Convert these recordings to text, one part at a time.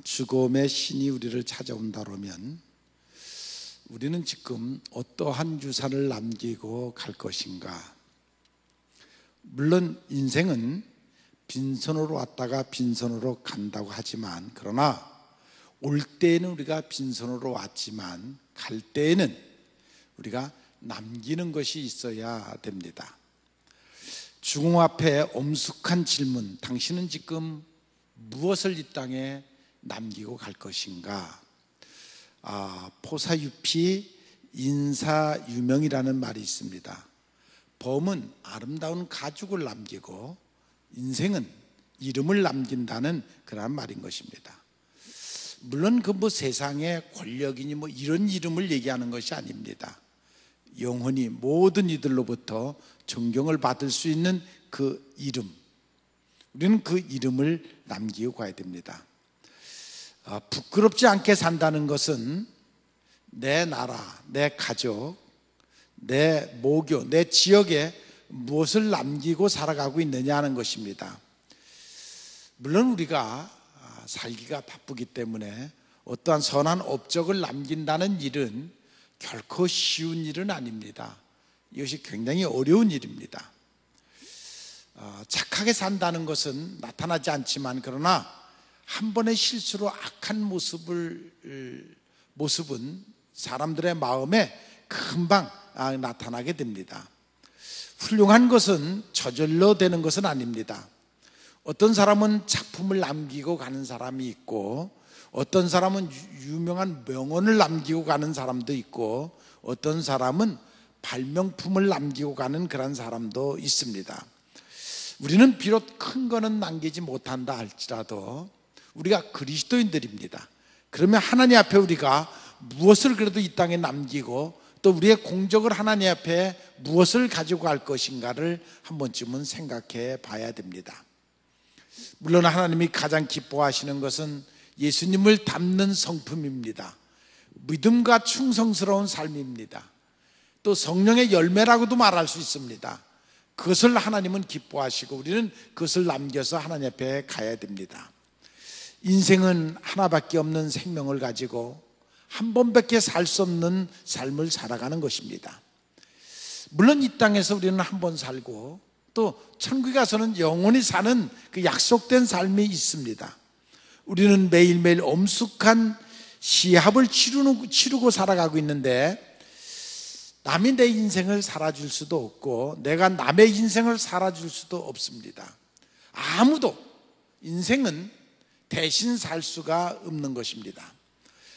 죽음의 신이 우리를 찾아온다면 우리는 지금 어떠한 유산을 남기고 갈 것인가? 물론 인생은 빈손으로 왔다가 빈손으로 간다고 하지만, 그러나 올 때에는 우리가 빈손으로 왔지만 갈 때에는 우리가 남기는 것이 있어야 됩니다. 죽음 앞에 엄숙한 질문, 당신은 지금 무엇을 이 땅에 남기고 갈 것인가? 포사유피 인사유명이라는 말이 있습니다. 범은 아름다운 가죽을 남기고 인생은 이름을 남긴다는 그런 말인 것입니다. 물론 세상의 권력이니 이런 이름을 얘기하는 것이 아닙니다. 영원히 모든 이들로부터 존경을 받을 수 있는 그 이름, 우리는 그 이름을 남기고 가야 됩니다. 부끄럽지 않게 산다는 것은 내 나라, 내 가족, 내 모교, 내 지역에 무엇을 남기고 살아가고 있느냐 하는 것입니다. 물론 우리가 살기가 바쁘기 때문에 어떠한 선한 업적을 남긴다는 일은 결코 쉬운 일은 아닙니다. 이것이 굉장히 어려운 일입니다. 착하게 산다는 것은 나타나지 않지만, 그러나 한 번의 실수로 악한 모습은 사람들의 마음에 금방 나타나게 됩니다. 훌륭한 것은 저절로 되는 것은 아닙니다. 어떤 사람은 작품을 남기고 가는 사람이 있고, 어떤 사람은 유명한 명언을 남기고 가는 사람도 있고, 어떤 사람은 발명품을 남기고 가는 그런 사람도 있습니다. 우리는 비록 큰 거는 남기지 못한다 할지라도 우리가 그리스도인들입니다. 그러면 하나님 앞에 우리가 무엇을 그래도 이 땅에 남기고 또 우리의 공적을 하나님 앞에 무엇을 가지고 갈 것인가를 한 번쯤은 생각해 봐야 됩니다. 물론 하나님이 가장 기뻐하시는 것은 예수님을 닮는 성품입니다. 믿음과 충성스러운 삶입니다. 또 성령의 열매라고도 말할 수 있습니다. 그것을 하나님은 기뻐하시고 우리는 그것을 남겨서 하나님 앞에 가야 됩니다. 인생은 하나밖에 없는 생명을 가지고 한 번밖에 살 수 없는 삶을 살아가는 것입니다. 물론 이 땅에서 우리는 한 번 살고 또 천국에 가서는 영원히 사는 그 약속된 삶이 있습니다. 우리는 매일매일 엄숙한 시합을 치르고 살아가고 있는데, 남이 내 인생을 살아줄 수도 없고 내가 남의 인생을 살아줄 수도 없습니다. 아무도 인생은 대신 살 수가 없는 것입니다.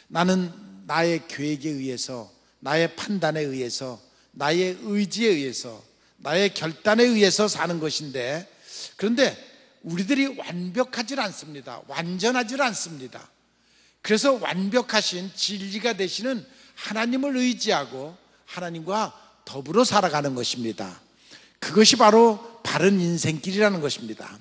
나는 나의 계획에 의해서, 나의 판단에 의해서, 나의 의지에 의해서, 나의 결단에 의해서 사는 것인데, 그런데 우리들이 완벽하지 않습니다. 완전하지 않습니다. 그래서 완벽하신 진리가 되시는 하나님을 의지하고 하나님과 더불어 살아가는 것입니다. 그것이 바로 바른 인생길이라는 것입니다.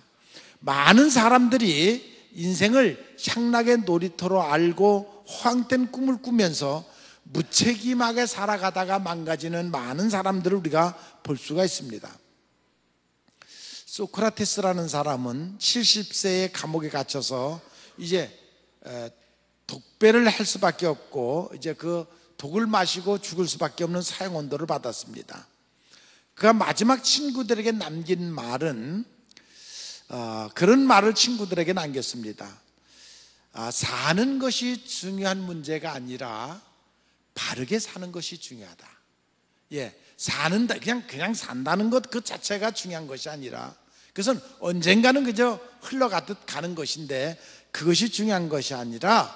많은 사람들이 인생을 향락의 놀이터로 알고 허황된 꿈을 꾸면서 무책임하게 살아가다가 망가지는 많은 사람들을 우리가 볼 수가 있습니다. 소크라테스라는 사람은 70세에 감옥에 갇혀서 이제 독배를 할 수밖에 없고 이제 그 독을 마시고 죽을 수밖에 없는 사형언도를 받았습니다. 그가 마지막 친구들에게 남긴 말은 그런 말을 친구들에게 남겼습니다. 사는 것이 중요한 문제가 아니라 바르게 사는 것이 중요하다. 사는다, 그냥 산다는 것 그 자체가 중요한 것이 아니라, 그것은 언젠가는 그저 흘러가듯 가는 것인데 그것이 중요한 것이 아니라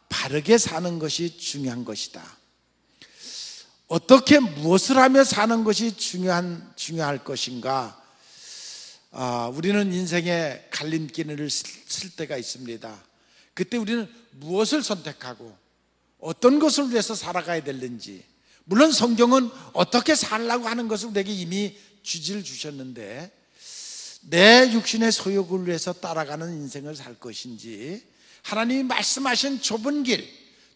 바르게 사는 것이 중요한 것이다. 어떻게 무엇을 하며 사는 것이 중요할 것인가? 우리는 인생의 갈림길을 쓸 때가 있습니다. 그때 우리는 무엇을 선택하고 어떤 것을 위해서 살아가야 되는지, 물론 성경은 어떻게 살라고 하는 것을 우리에게 이미 지시를 주셨는데, 내 육신의 소욕을 위해서 따라가는 인생을 살 것인지, 하나님이 말씀하신 좁은 길,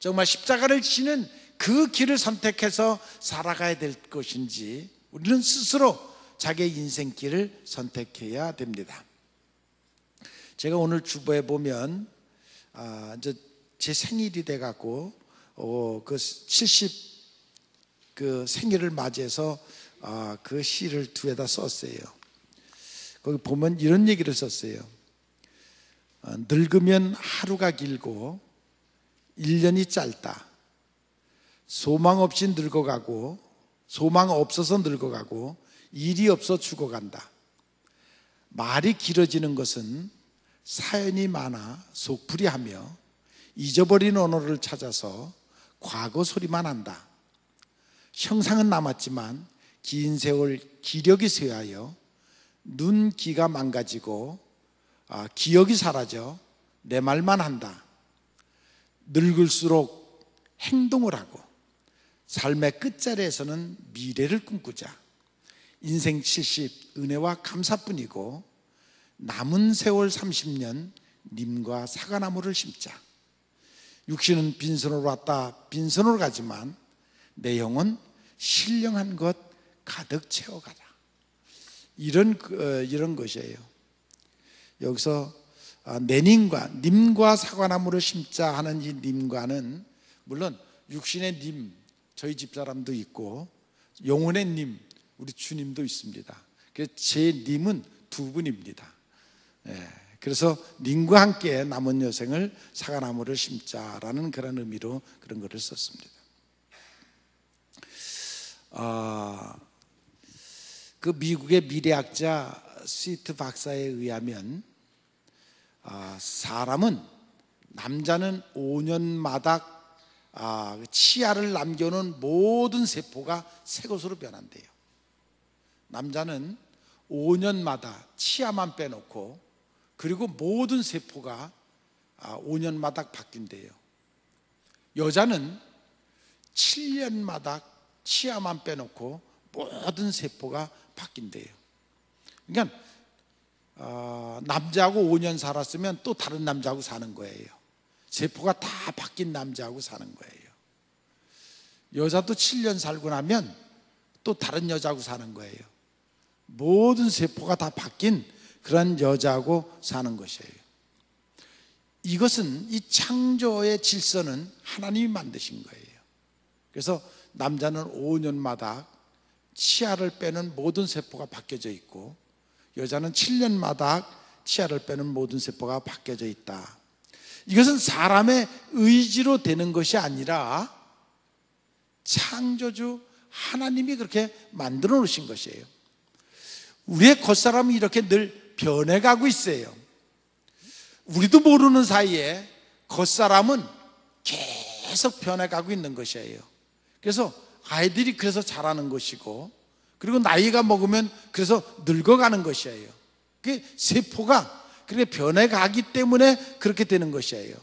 정말 십자가를 지는 그 길을 선택해서 살아가야 될 것인지, 우리는 스스로 자기의 인생길을 선택해야 됩니다. 제가 오늘 주보에 보면 이제 제 생일이 돼갖고 그 70 그 생일을 맞이해서 그 시를 뒤에다 썼어요. 거기 보면 이런 얘기를 썼어요. 늙으면 하루가 길고 1년이 짧다. 소망 없이 늙어가고 소망 없어서 늙어가고 일이 없어 죽어간다. 말이 길어지는 것은 사연이 많아 속풀이하며 잊어버린 언어를 찾아서 과거 소리만 한다. 형상은 남았지만 긴 세월 기력이 쇠하여 눈기가 망가지고 기억이 사라져 내 말만 한다. 늙을수록 행동을 하고 삶의 끝자리에서는 미래를 꿈꾸자. 인생 70 은혜와 감사뿐이고 남은 세월 30년 님과 사과나무를 심자. 육신은 빈손으로 왔다 빈손으로 가지만 내 영은 신령한 것 가득 채워가자. 이런 것이에요. 여기서 내님과 님과 사과나무를 심자 하는 이 님과는 물론 육신의 님 저희 집사람도 있고 영혼의 님 우리 주님도 있습니다. 그래서 제 님은 두 분입니다. 그래서 님과 함께 남은 여생을 사과나무를 심자라는 그런 의미로 그런 것을 썼습니다. 그 미국의 미래학자 스위트 박사에 의하면 사람은 남자는 5년마다 치아를 남겨놓은 모든 세포가 새 것으로 변한대요. 남자는 5년마다 치아만 빼놓고 그리고 모든 세포가 5년마다 바뀐대요. 여자는 7년마다 치아만 빼놓고 모든 세포가 바뀐대요. 그러니까 남자하고 5년 살았으면 또 다른 남자하고 사는 거예요. 세포가 다 바뀐 남자하고 사는 거예요. 여자도 7년 살고 나면 또 다른 여자하고 사는 거예요. 모든 세포가 다 바뀐 그런 여자하고 사는 것이에요. 이것은 이 창조의 질서는 하나님이 만드신 거예요. 그래서 남자는 5년마다 치아를 빼는 모든 세포가 바뀌어져 있고 여자는 7년마다 치아를 빼는 모든 세포가 바뀌어져 있다. 이것은 사람의 의지로 되는 것이 아니라 창조주 하나님이 그렇게 만들어 놓으신 것이에요. 우리의 겉사람이 이렇게 늘 변해가고 있어요. 우리도 모르는 사이에 겉사람은 계속 변해가고 있는 것이에요. 그래서 아이들이 그래서 자라는 것이고 그리고 나이가 먹으면 그래서 늙어가는 것이에요. 그 세포가 그렇게 변해가기 때문에 그렇게 되는 것이에요.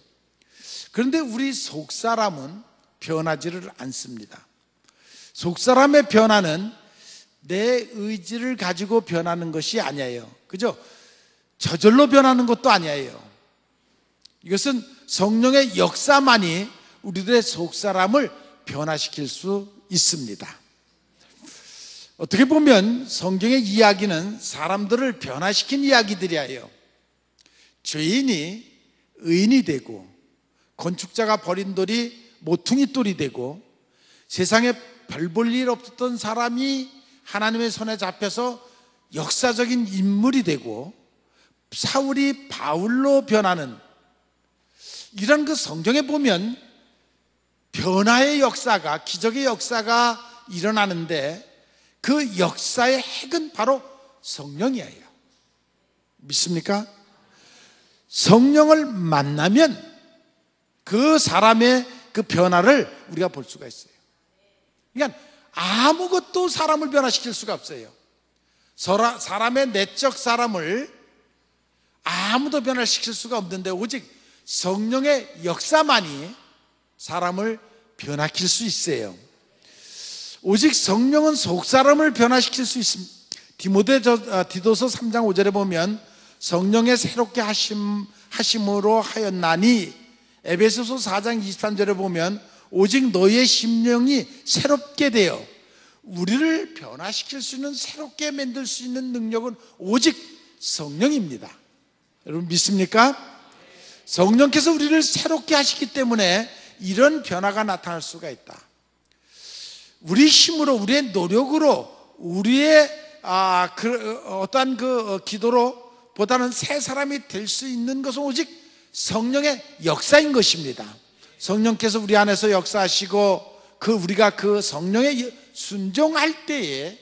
그런데 우리 속사람은 변하지를 않습니다. 속사람의 변화는 내 의지를 가지고 변하는 것이 아니에요. 그죠? 저절로 변하는 것도 아니에요. 이것은 성령의 역사만이 우리들의 속사람을 변화시킬 수 있습니다. 어떻게 보면 성경의 이야기는 사람들을 변화시킨 이야기들이에요. 죄인이 의인이 되고 건축자가 버린 돌이 모퉁이 돌이 되고 세상에 별 볼 일 없었던 사람이 하나님의 손에 잡혀서 역사적인 인물이 되고 사울이 바울로 변하는 이런 그 성경에 보면 변화의 역사가 기적의 역사가 일어나는데 그 역사의 핵은 바로 성령이에요. 믿습니까? 성령을 만나면 그 사람의 그 변화를 우리가 볼 수가 있어요. 그러니까 아무것도 사람을 변화시킬 수가 없어요. 사람의 내적 사람을 아무도 변화시킬 수가 없는데 오직 성령의 역사만이 사람을 변화시킬 수 있어요. 오직 성령은 속사람을 변화시킬 수 있습니다. 디도서 3장 5절에 보면 성령의 새롭게 하심으로 하였나니, 에베소서 4장 23절에 보면 오직 너희의 심령이 새롭게 되어, 우리를 변화시킬 수 있는, 새롭게 만들 수 있는 능력은 오직 성령입니다. 여러분 믿습니까? 성령께서 우리를 새롭게 하시기 때문에 이런 변화가 나타날 수가 있다. 우리 힘으로, 우리의 노력으로, 우리의 어떠한 기도로 보다는 새 사람이 될 수 있는 것은 오직 성령의 역사인 것입니다. 성령께서 우리 안에서 역사하시고 우리가 그 성령에 순종할 때에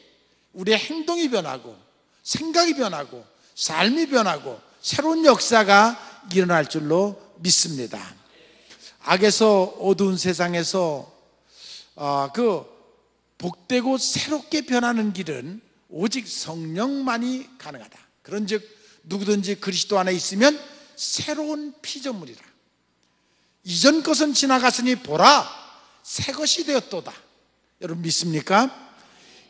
우리의 행동이 변하고 생각이 변하고 삶이 변하고 새로운 역사가 일어날 줄로 믿습니다. 악에서 어두운 세상에서 복되고 새롭게 변하는 길은 오직 성령만이 가능하다. 그런즉 누구든지 그리스도 안에 있으면 새로운 피조물이라. 이전 것은 지나갔으니 보라, 새 것이 되었도다. 여러분 믿습니까?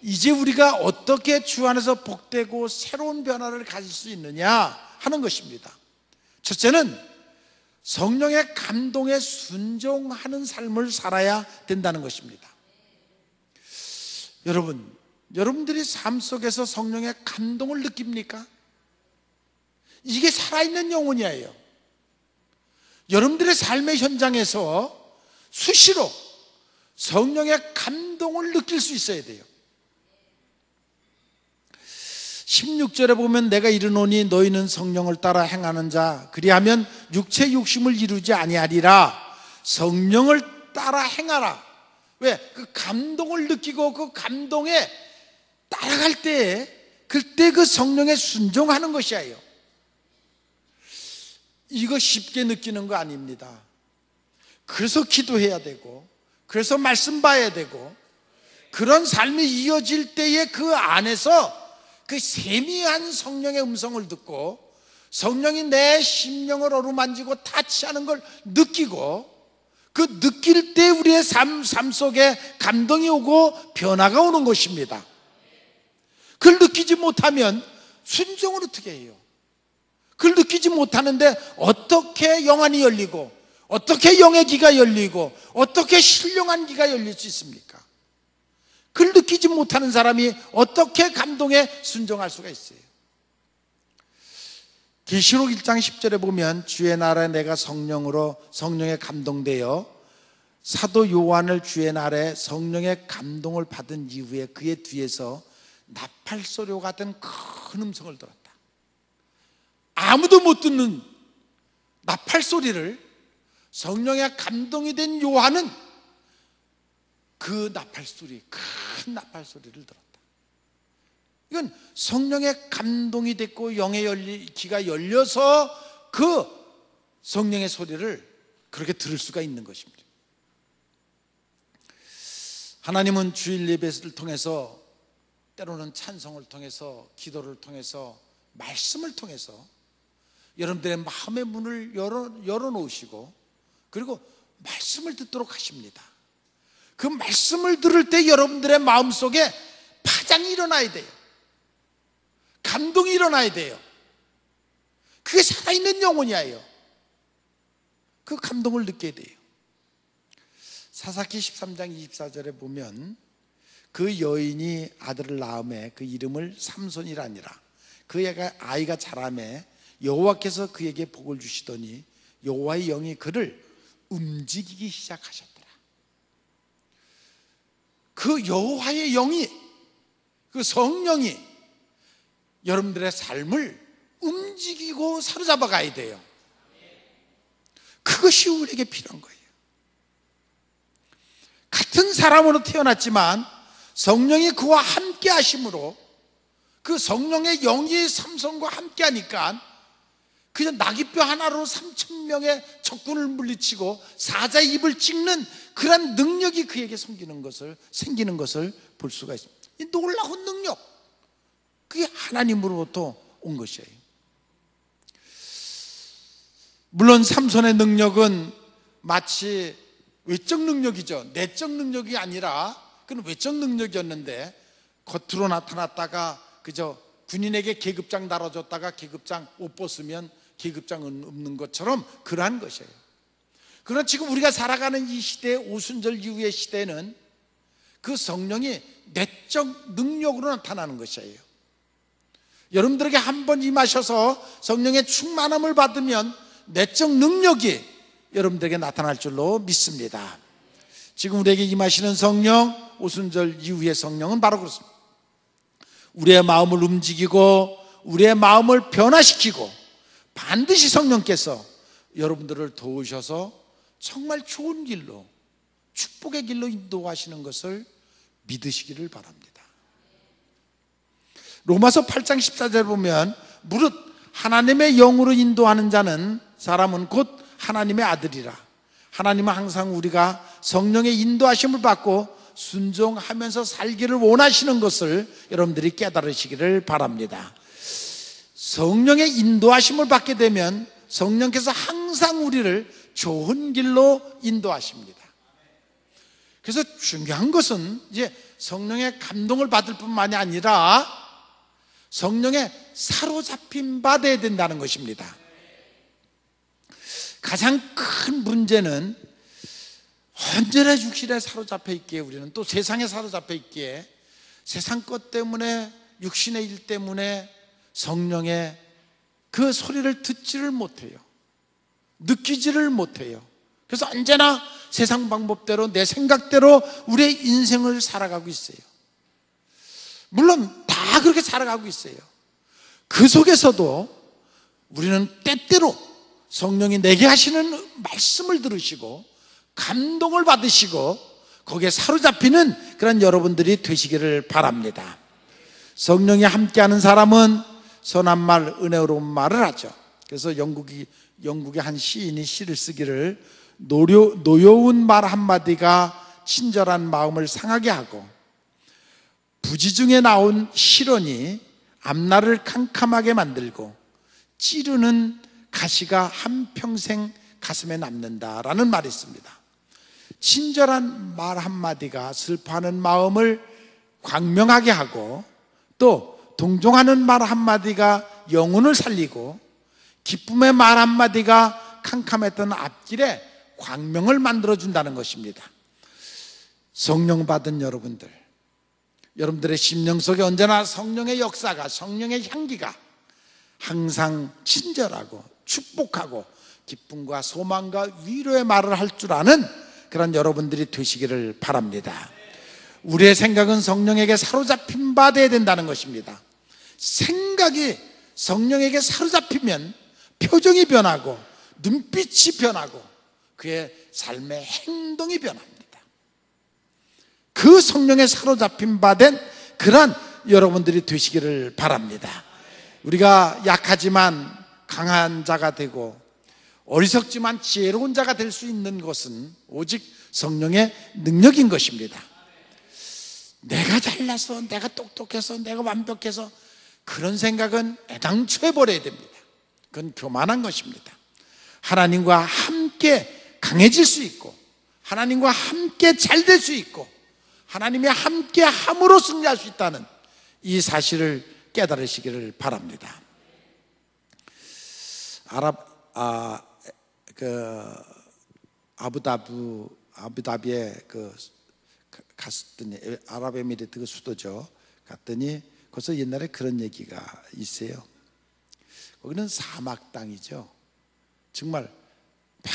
이제 우리가 어떻게 주 안에서 복되고 새로운 변화를 가질 수 있느냐 하는 것입니다. 첫째는 성령의 감동에 순종하는 삶을 살아야 된다는 것입니다. 여러분들이 삶 속에서 성령의 감동을 느낍니까? 이게 살아있는 영혼이에요. 여러분들의 삶의 현장에서 수시로 성령의 감동을 느낄 수 있어야 돼요. 16절에 보면 내가 이르노니 너희는 성령을 따라 행하는 자 그리하면 육체 욕심을 이루지 아니하리라. 성령을 따라 행하라. 왜? 그 감동을 느끼고 그 감동에 따라갈 때에 그때 그 성령에 순종하는 것이에요. 이거 쉽게 느끼는 거 아닙니다. 그래서 기도해야 되고 그래서 말씀 봐야 되고 그런 삶이 이어질 때에 그 안에서 그 세미한 성령의 음성을 듣고 성령이 내 심령을 어루만지고 타치하는 걸 느끼고 그 느낄 때 우리의 삶 속에 감동이 오고 변화가 오는 것입니다. 그걸 느끼지 못하면 순종을 어떻게 해요? 그걸 느끼지 못하는데 어떻게 영안이 열리고 어떻게 영의 귀가 열리고 어떻게 신령한 귀가 열릴 수 있습니까? 그걸 느끼지 못하는 사람이 어떻게 감동에 순종할 수가 있어요? 계시록 1장 10절에 보면 주의 나라에 내가 성령에 감동되어 사도 요한을 주의 날에 성령의 감동을 받은 이후에 그의 뒤에서 나팔소리 같은 큰 음성을 들었다. 아무도 못 듣는 나팔소리를 성령의 감동이 된 요한은 그 나팔소리, 큰 나팔소리를 들었다. 이건 성령의 감동이 됐고 영의 귀가 열려서 그 성령의 소리를 그렇게 들을 수가 있는 것입니다. 하나님은 주일 예배를 통해서 때로는 찬송을 통해서 기도를 통해서 말씀을 통해서 여러분들의 마음의 문을 열어놓으시고 그리고 말씀을 듣도록 하십니다. 그 말씀을 들을 때 여러분들의 마음속에 파장이 일어나야 돼요. 감동이 일어나야 돼요. 그게 살아있는 영혼이에요. 그 감동을 느껴야 돼요. 사사기 13장 24절에 보면 그 여인이 아들을 낳음에 그 이름을 삼손이라니라. 그 아이가 자라매 여호와께서 그에게 복을 주시더니 여호와의 영이 그를 움직이기 시작하셨더라. 그 여호와의 영이, 그 성령이 여러분들의 삶을 움직이고 사로잡아 가야 돼요. 그것이 우리에게 필요한 거예요. 같은 사람으로 태어났지만 성령이 그와 함께 하심으로 그 성령의 영이 삼손과 함께 하니까 그냥 나귀뼈 하나로 3,000명의 적군을 물리치고 사자의 입을 찍는 그런 능력이 그에게 생기는 것을 볼 수가 있습니다. 이 놀라운 능력, 그게 하나님으로부터 온 것이에요. 물론 삼손의 능력은 마치 외적 능력이죠. 내적 능력이 아니라 그건 외적 능력이었는데 겉으로 나타났다가 그저 군인에게 계급장 달아줬다가 계급장 옷 벗으면 계급장 없는 것처럼 그러한 것이에요. 그러나 지금 우리가 살아가는 이 시대, 오순절 이후의 시대는 그 성령이 내적 능력으로 나타나는 것이에요. 여러분들에게 한번 임하셔서 성령의 충만함을 받으면 내적 능력이 여러분들에게 나타날 줄로 믿습니다. 지금 우리에게 임하시는 성령, 오순절 이후의 성령은 바로 그렇습니다. 우리의 마음을 움직이고 우리의 마음을 변화시키고 반드시 성령께서 여러분들을 도우셔서 정말 좋은 길로, 축복의 길로 인도하시는 것을 믿으시기를 바랍니다. 로마서 8장 14절에 보면 무릇 하나님의 영으로 인도하는 자는 사람은 곧 하나님의 아들이라. 하나님은 항상 우리가 성령의 인도하심을 받고 순종하면서 살기를 원하시는 것을 여러분들이 깨달으시기를 바랍니다. 성령의 인도하심을 받게 되면 성령께서 항상 우리를 좋은 길로 인도하십니다. 그래서 중요한 것은 이제 성령의 감동을 받을 뿐만이 아니라 성령에 사로잡힌 바 되어야 된다는 것입니다. 가장 큰 문제는 언제나 육신에 사로잡혀 있기에, 우리는 또 세상에 사로잡혀 있기에 세상 것 때문에, 육신의 일 때문에 성령의 그 소리를 듣지를 못해요. 느끼지를 못해요. 그래서 언제나 세상 방법대로, 내 생각대로 우리의 인생을 살아가고 있어요. 물론 다 그렇게 살아가고 있어요. 그 속에서도 우리는 때때로 성령이 내게 하시는 말씀을 들으시고 감동을 받으시고 거기에 사로잡히는 그런 여러분들이 되시기를 바랍니다. 성령이 함께하는 사람은 선한 말, 은혜로운 말을 하죠. 그래서 영국의 한 시인이 시를 쓰기를, 노여운 말 한마디가 친절한 마음을 상하게 하고 부지 중에 나온 실언이 앞날을 캄캄하게 만들고 찌르는 가시가 한평생 가슴에 남는다라는 말이 있습니다. 친절한 말 한마디가 슬퍼하는 마음을 광명하게 하고, 또 동정하는 말 한마디가 영혼을 살리고, 기쁨의 말 한마디가 캄캄했던 앞길에 광명을 만들어준다는 것입니다. 성령 받은 여러분들의 심령 속에 언제나 성령의 역사가, 성령의 향기가 항상 친절하고 축복하고 기쁨과 소망과 위로의 말을 할 줄 아는 그런 여러분들이 되시기를 바랍니다. 우리의 생각은 성령에게 사로잡힌 바 되어야 된다는 것입니다. 생각이 성령에게 사로잡히면 표정이 변하고 눈빛이 변하고 그의 삶의 행동이 변합니다. 그 성령에 사로잡힌 바 된 그런 여러분들이 되시기를 바랍니다. 우리가 약하지만 강한 자가 되고 어리석지만 지혜로운 자가 될 수 있는 것은 오직 성령의 능력인 것입니다. 내가 잘나서, 내가 똑똑해서, 내가 완벽해서 그런 생각은 애당초에 버려야 됩니다. 그건 교만한 것입니다. 하나님과 함께 강해질 수 있고 하나님과 함께 잘 될 수 있고 하나님이 함께 함으로 승리할 수 있다는 이 사실을 깨달으시기를 바랍니다. 아부다비에 갔더니, 아랍에미리트 그 수도죠. 갔더니 거기서 옛날에 그런 얘기가 있어요. 거기는 사막 땅이죠. 정말 막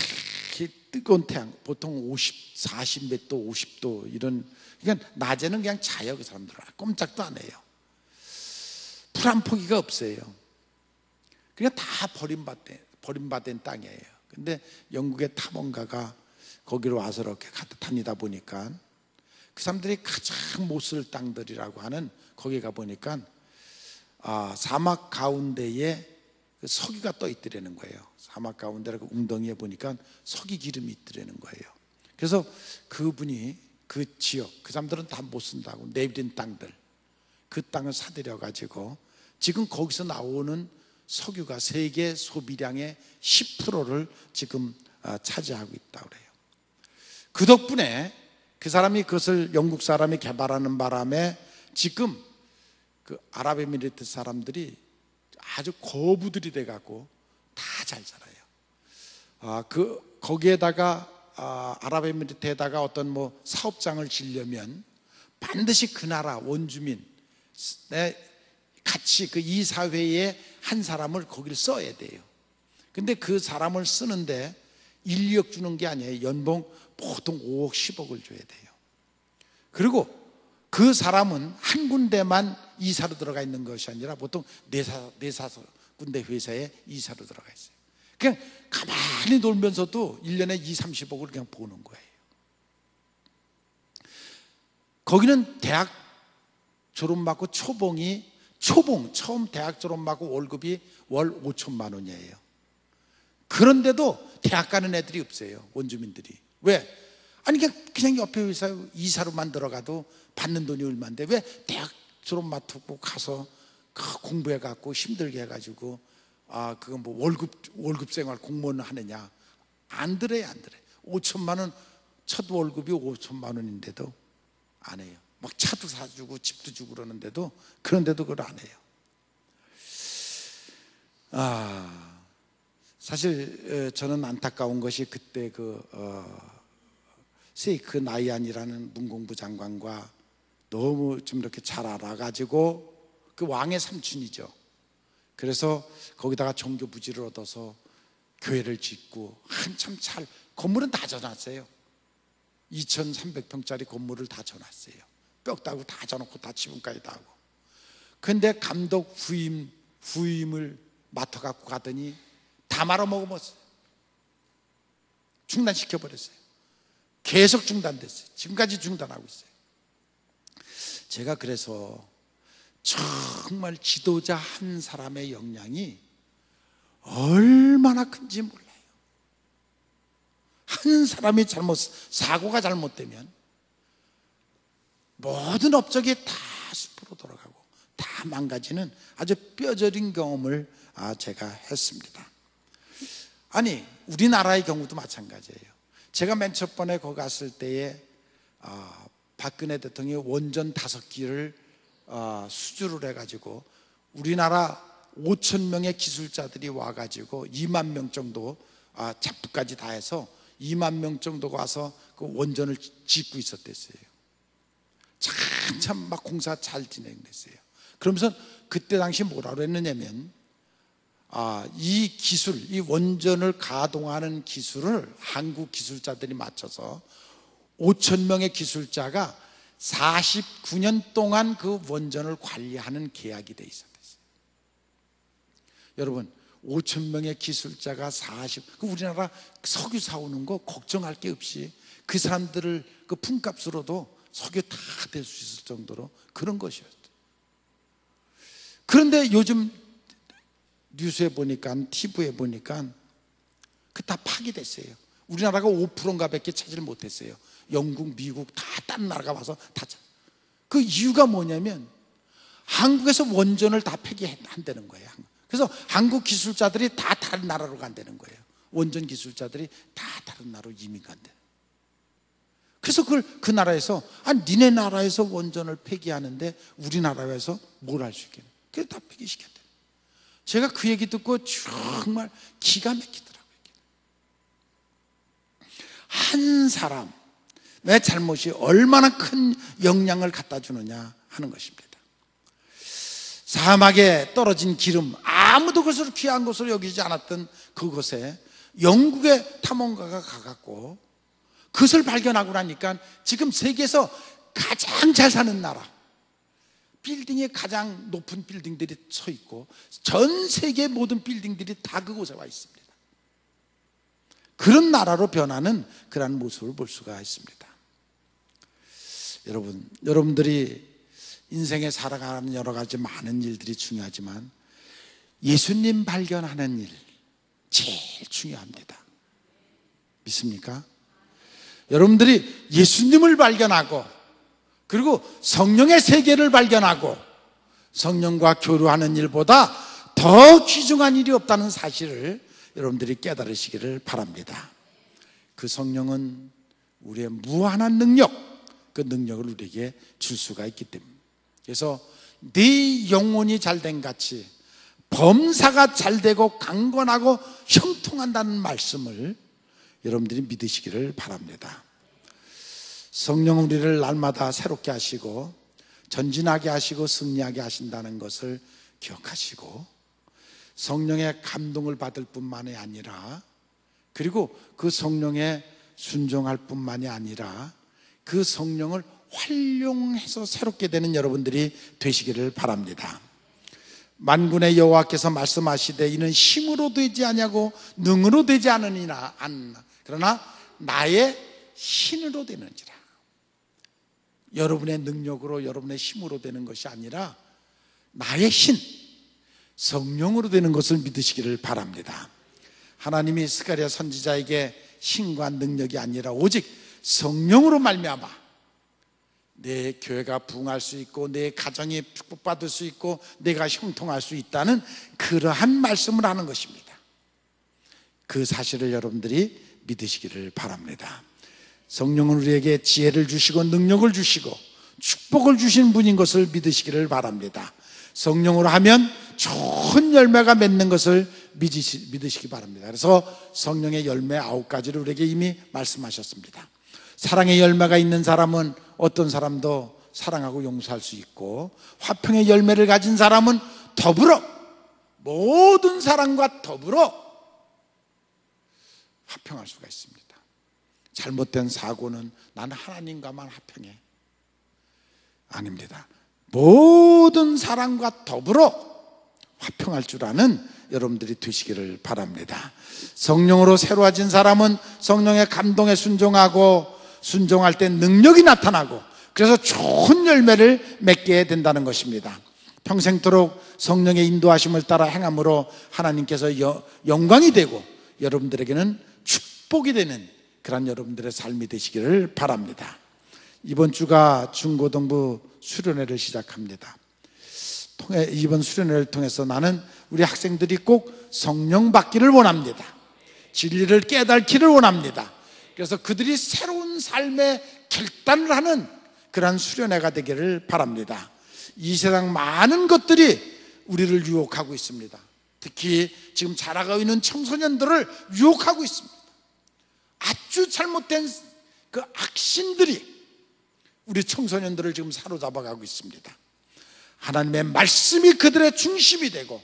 뜨거운 태양, 보통 40몇 도, 50도 이런. 그러니까 낮에는 그냥 자요. 그 사람들은 꼼짝도 안 해요. 풀 한 포기가 없어요. 그냥 다 버림받은 땅이에요. 근데 영국의 탐험가가 거기로 와서 이렇게 다니다 보니까 그 사람들이 가장 못 쓸 땅들이라고 하는, 거기 가 보니까 사막 가운데에 그 석유가 떠 있더라는 거예요. 사막 가운데 그 웅덩이에 보니까 석유 기름이 있더라는 거예요. 그래서 그분이 그 지역, 그 사람들은 다 못 쓴다고 내버린 땅들, 그 땅을 사들여 가지고 지금 거기서 나오는 석유가 세계 소비량의 10%를 지금 차지하고 있다고 그래요. 그 덕분에 그 사람이 그것을 영국 사람이 개발하는 바람에 지금 그 아랍에미리트 사람들이 아주 거부들이 돼갖고 다 잘 살아요. 거기에다가 아랍에미리트에다가 어떤 뭐 사업장을 지려면 반드시 그 나라 원주민 같이 그 이 사회의 한 사람을 거기를 써야 돼요. 근데 그 사람을 쓰는데 1, 2억 주는 게 아니에요. 연봉 보통 5억, 10억을 줘야 돼요. 그리고 그 사람은 한 군데만 이사로 들어가 있는 것이 아니라 보통 네다섯 군데 회사에 이사로 들어가 있어요. 그냥 가만히 놀면서도 1년에 2, 30억을 그냥 버는 거예요. 거기는 대학 졸업하고 초봉 처음 대학 졸업하고 월급이 월 5천만 원이에요. 그런데도 대학 가는 애들이 없어요. 원주민들이. 왜? 아니 그냥 옆에 회사 이사로만 들어가도 받는 돈이 얼마인데 왜 대학 졸업 맡고 가서 공부해 갖고 힘들게 해가지고 그건 뭐 월급 생활 공무원 하느냐? 안 들어요. 5천만 원 첫 월급이 5천만 원인데도 안 해요. 막 차도 사주고 집도 주고 그러는데도 그런데도 그걸 안 해요. 사실 저는 안타까운 것이 그때 세이크 나이안이라는 문공부 장관과 너무 좀 이렇게 잘 알아가지고 그 왕의 삼촌이죠. 그래서 거기다가 종교 부지를 얻어서 교회를 짓고 한참 건물은 다 져놨어요. 2,300평짜리 건물을 다 져놨어요. 뼈 따고 다 져놓고 다 지붕까지 다 하고. 근데 감독 후임을 맡아갖고 가더니 다 말아먹어버렸어요. 중단시켜버렸어요. 계속 중단됐어요. 지금까지 중단하고 있어요. 제가 그래서 정말 지도자 한 사람의 영향이 얼마나 큰지 몰라요. 한 사람이 사고가 잘못되면 모든 업적이 다 숲으로 돌아가고 다 망가지는 아주 뼈저린 경험을 제가 했습니다. 아니 우리나라의 경우도 마찬가지예요. 제가 맨 첫 번에 거기 갔을 때에 박근혜 대통령이 원전 5기를 수주를 해가지고 우리나라 5천 명의 기술자들이 와가지고 2만 명 정도 잡부까지 다 해서 2만 명 정도가 와서 그 원전을 짓고 있었댔어요. 참 막 공사 잘 진행됐어요. 그러면서 그때 당시 뭐라 그랬느냐면 이 기술, 이 원전을 가동하는 기술을 한국 기술자들이 맞춰서 5천 명의 기술자가 49년 동안 그 원전을 관리하는 계약이 돼 있었어요. 여러분 5천 명의 기술자가 우리나라 석유 사오는 거 걱정할 게 없이 그 사람들을 그 품값으로도 석유 다 될 수 있을 정도로 그런 것이었어요. 그런데 요즘 뉴스에 보니까 TV에 보니까 그 다 파기됐어요. 우리나라가 5%인가 밖에 차지를 못했어요. 영국, 미국 다 딴 나라가 와서 다. 그 이유가 뭐냐면 한국에서 원전을 다 폐기한다는 거예요. 그래서 한국 기술자들이 다 다른 나라로 간다는 거예요. 원전 기술자들이 다 다른 나라로 이민 간대. 그래서 그 나라에서 니네 나라에서 원전을 폐기하는데 우리나라에서 뭘 할 수 있겠냐. 그래서 다 폐기시켰대. 제가 그 얘기 듣고 정말 기가 막히더라고요. 한 사람의 잘못이 얼마나 큰 영향을 갖다 주느냐 하는 것입니다. 사막에 떨어진 기름, 아무도 그것을 귀한 것으로 여기지 않았던 그곳에 영국의 탐험가가 가갖고 그것을 발견하고 나니까 지금 세계에서 가장 잘 사는 나라, 빌딩에 가장 높은 빌딩들이 서 있고 전 세계 모든 빌딩들이 다 그곳에 와 있습니다. 그런 나라로 변하는 그런 모습을 볼 수가 있습니다. 여러분들이 인생에 살아가는 여러 가지 많은 일들이 중요하지만 예수님 발견하는 일 제일 중요합니다. 믿습니까? 여러분들이 예수님을 발견하고 그리고 성령의 세계를 발견하고 성령과 교류하는 일보다 더 귀중한 일이 없다는 사실을 여러분들이 깨달으시기를 바랍니다. 그 성령은 우리의 무한한 능력, 그 능력을 우리에게 줄 수가 있기 때문입니다. 그래서 네 영혼이 잘된 같이 범사가 잘되고 강건하고 형통한다는 말씀을 여러분들이 믿으시기를 바랍니다. 성령 우리를 날마다 새롭게 하시고 전진하게 하시고 승리하게 하신다는 것을 기억하시고 성령의 감동을 받을 뿐만이 아니라, 그리고 그 성령에 순종할 뿐만이 아니라 그 성령을 활용해서 새롭게 되는 여러분들이 되시기를 바랍니다. 만군의 여호와께서 말씀하시되 이는 힘으로 되지 아니하고 능으로 되지 않으니라, 그러나 나의 신으로 되는지라. 여러분의 능력으로, 여러분의 힘으로 되는 것이 아니라 나의 신, 성령으로 되는 것을 믿으시기를 바랍니다. 하나님이 스가랴 선지자에게 신과 능력이 아니라 오직 성령으로 말미암아 내 교회가 부흥할 수 있고 내 가정이 축복받을 수 있고 내가 형통할 수 있다는 그러한 말씀을 하는 것입니다. 그 사실을 여러분들이 믿으시기를 바랍니다. 성령은 우리에게 지혜를 주시고 능력을 주시고 축복을 주신 분인 것을 믿으시기를 바랍니다. 성령으로 하면 좋은 열매가 맺는 것을 믿으시기 바랍니다. 그래서 성령의 열매 9가지를 우리에게 이미 말씀하셨습니다. 사랑의 열매가 있는 사람은 어떤 사람도 사랑하고 용서할 수 있고, 화평의 열매를 가진 사람은 더불어, 모든 사람과 더불어 화평할 수가 있습니다. 잘못된 사고는 나는 하나님과만 화평해, 아닙니다. 모든 사람과 더불어 화평할 줄 아는 여러분들이 되시기를 바랍니다. 성령으로 새로워진 사람은 성령의 감동에 순종하고, 순종할 때 능력이 나타나고, 그래서 좋은 열매를 맺게 된다는 것입니다. 평생토록 성령의 인도하심을 따라 행함으로 하나님께서 영광이 되고 여러분들에게는 축복이 되는 그런 여러분들의 삶이 되시기를 바랍니다. 이번 주가 중고등부 수련회를 시작합니다. 이번 수련회를 통해서 나는 우리 학생들이 꼭 성령 받기를 원합니다. 진리를 깨닫기를 원합니다. 그래서 그들이 새로운 삶의 결단을 하는 그러한 수련회가 되기를 바랍니다. 이 세상 많은 것들이 우리를 유혹하고 있습니다. 특히 지금 자라고 있는 청소년들을 유혹하고 있습니다. 아주 잘못된 그 악신들이 우리 청소년들을 지금 사로잡아가고 있습니다. 하나님의 말씀이 그들의 중심이 되고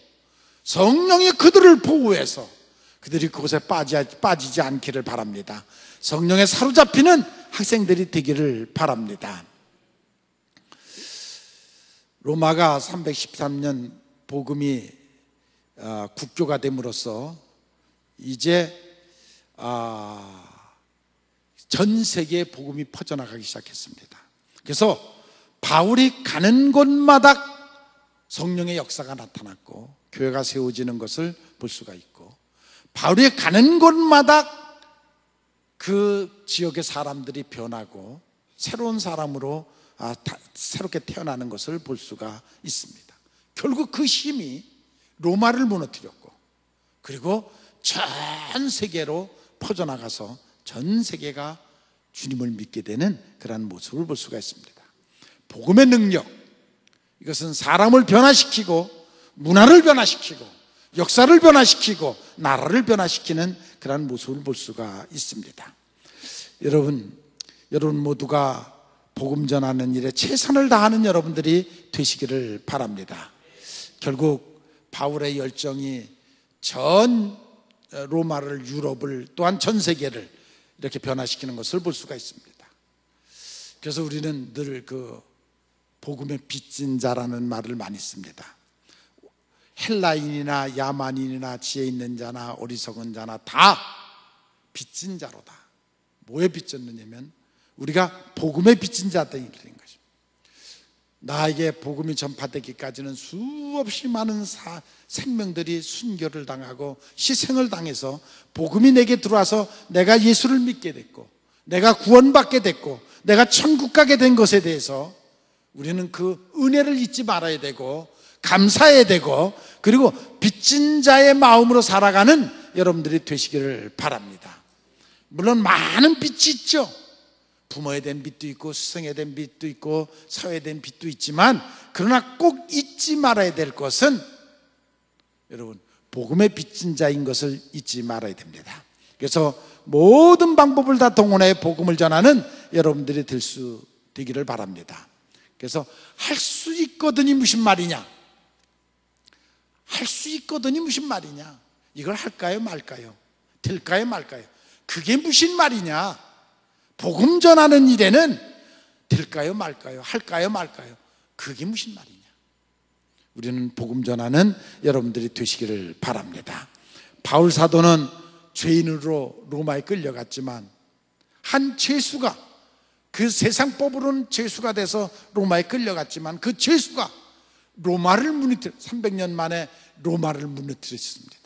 성령이 그들을 보호해서 그들이 그곳에 빠지지 않기를 바랍니다. 성령에 사로잡히는 학생들이 되기를 바랍니다. 로마가 313년 복음이 국교가 됨으로써 이제 전 세계에 복음이 퍼져나가기 시작했습니다. 그래서 바울이 가는 곳마다 성령의 역사가 나타났고 교회가 세워지는 것을 볼 수가 있고, 바울이 가는 곳마다 그 지역의 사람들이 변하고 새로운 사람으로 새롭게 태어나는 것을 볼 수가 있습니다. 결국 그 힘이 로마를 무너뜨렸고, 그리고 전 세계로 퍼져나가서 전 세계가 주님을 믿게 되는 그런 모습을 볼 수가 있습니다. 복음의 능력, 이것은 사람을 변화시키고 문화를 변화시키고 역사를 변화시키고 나라를 변화시키는 그런 모습을 볼 수가 있습니다. 여러분 모두가 복음 전하는 일에 최선을 다하는 여러분들이 되시기를 바랍니다. 결국 바울의 열정이 전 로마를, 유럽을, 또한 전 세계를 이렇게 변화시키는 것을 볼 수가 있습니다. 그래서 우리는 늘 그 복음의 빚진 자라는 말을 많이 씁니다. 헬라인이나 야만인이나 지혜 있는 자나 어리석은 자나 다 빚진 자로다. 뭐에 빚졌느냐면 우리가 복음의 빚진 자들인 것입니다. 나에게 복음이 전파되기까지는 수없이 많은 생명들이 순교를 당하고 희생을 당해서 복음이 내게 들어와서 내가 예수를 믿게 됐고 내가 구원받게 됐고 내가 천국 가게 된 것에 대해서 우리는 그 은혜를 잊지 말아야 되고 감사해야 되고, 그리고 빚진 자의 마음으로 살아가는 여러분들이 되시기를 바랍니다. 물론 많은 빚이 있죠. 부모에 대한 빚도 있고 스승에 대한 빚도 있고 사회에 대한 빚도 있지만, 그러나 꼭 잊지 말아야 될 것은 여러분 복음의 빚진 자인 것을 잊지 말아야 됩니다. 그래서 모든 방법을 다 동원해 복음을 전하는 여러분들이 되기를 바랍니다. 그래서 할 수 있거든이 무슨 말이냐? 할 수 있거든이 무슨 말이냐? 이걸 할까요 말까요? 될까요 말까요? 그게 무슨 말이냐? 복음 전하는 일에는 될까요 말까요? 할까요 말까요? 그게 무슨 말이냐? 우리는 복음 전하는 여러분들이 되시기를 바랍니다. 바울 사도는 죄인으로 로마에 끌려갔지만 한 죄수가, 그 세상법으로는 죄수가 돼서 로마에 끌려갔지만 그 죄수가 로마를 300년 만에 로마를 무너뜨렸습니다.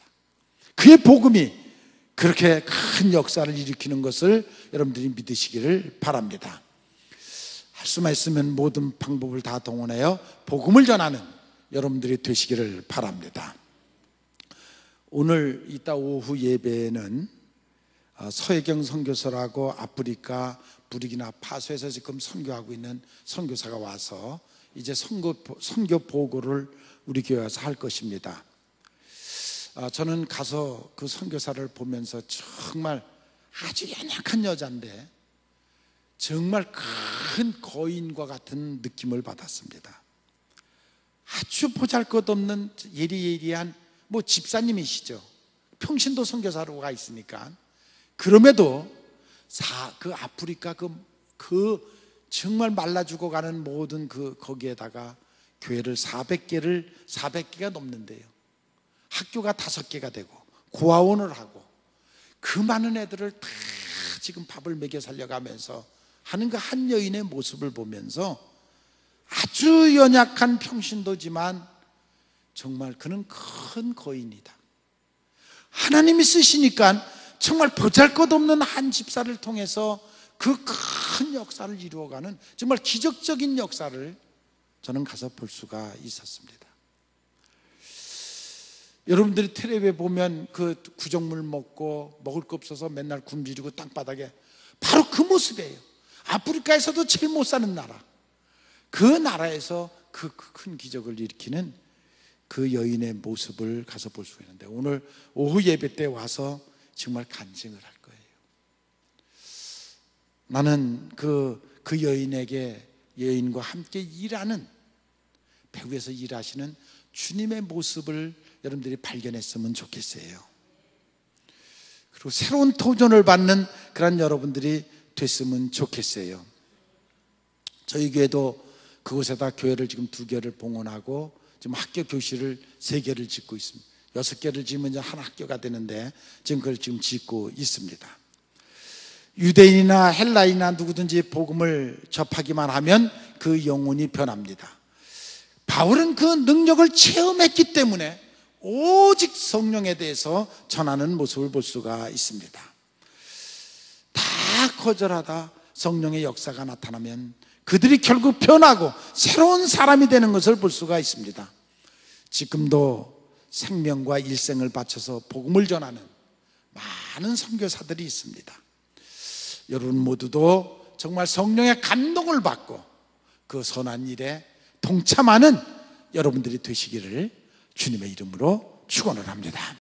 그의 복음이 그렇게 큰 역사를 일으키는 것을 여러분들이 믿으시기를 바랍니다. 할 수만 있으면 모든 방법을 다 동원하여 복음을 전하는 여러분들이 되시기를 바랍니다. 오늘 이따 오후 예배에는 서혜경 선교사라고 아프리카 부르키나 파소에서 지금 선교하고 있는 선교사가 와서 이제 선교 보고를 우리 교회 와서 할 것입니다. 저는 가서 그 선교사를 보면서 정말 아주 연약한 여자인데 정말 큰 거인과 같은 느낌을 받았습니다. 아주 보잘것없는 예리예리한 집사님이시죠. 평신도 선교사로 가 있으니까. 그럼에도 그 아프리카 그 정말 말라 죽어가는 모든 거기에다가 교회를 400개가 넘는데요. 학교가 5개가 되고 고아원을 하고 그 많은 애들을 다 지금 밥을 먹여 살려가면서 하는 그 한 여인의 모습을 보면서 아주 연약한 평신도지만 정말 그는 큰 거인이다. 하나님이 쓰시니까 정말 보잘것없는 한 집사를 통해서 그 큰 역사를 이루어가는 정말 기적적인 역사를 저는 가서 볼 수가 있었습니다. 여러분들이 텔레비에 보면 그 구정물 먹고 먹을 거 없어서 맨날 굶주리고 땅바닥에 바로 그 모습이에요. 아프리카에서도 제일 못 사는 나라, 그 나라에서 그 큰 기적을 일으키는 그 여인의 모습을 가서 볼 수가 있는데 오늘 오후 예배 때 와서 정말 간증을 할 거예요. 나는 그 여인과 함께 일하는, 배후에서 일하시는 주님의 모습을 여러분들이 발견했으면 좋겠어요. 그리고 새로운 도전을 받는 그런 여러분들이 됐으면 좋겠어요. 저희 교회도 그곳에다 교회를 지금 2개를 봉헌하고 지금 학교 교실을 3개를 짓고 있습니다. 6개를 지으면 이제 한 학교가 되는데 지금 그걸 지금 짓고 있습니다. 유대인이나 헬라인이나 누구든지 복음을 접하기만 하면 그 영혼이 변합니다. 바울은 그 능력을 체험했기 때문에 오직 성령에 대해서 전하는 모습을 볼 수가 있습니다. 다 거절하다 성령의 역사가 나타나면 그들이 결국 변하고 새로운 사람이 되는 것을 볼 수가 있습니다. 지금도 생명과 일생을 바쳐서 복음을 전하는 많은 선교사들이 있습니다. 여러분 모두도 정말 성령의 감동을 받고 그 선한 일에 동참하는 여러분들이 되시기를 주님의 이름으로 축원을 합니다.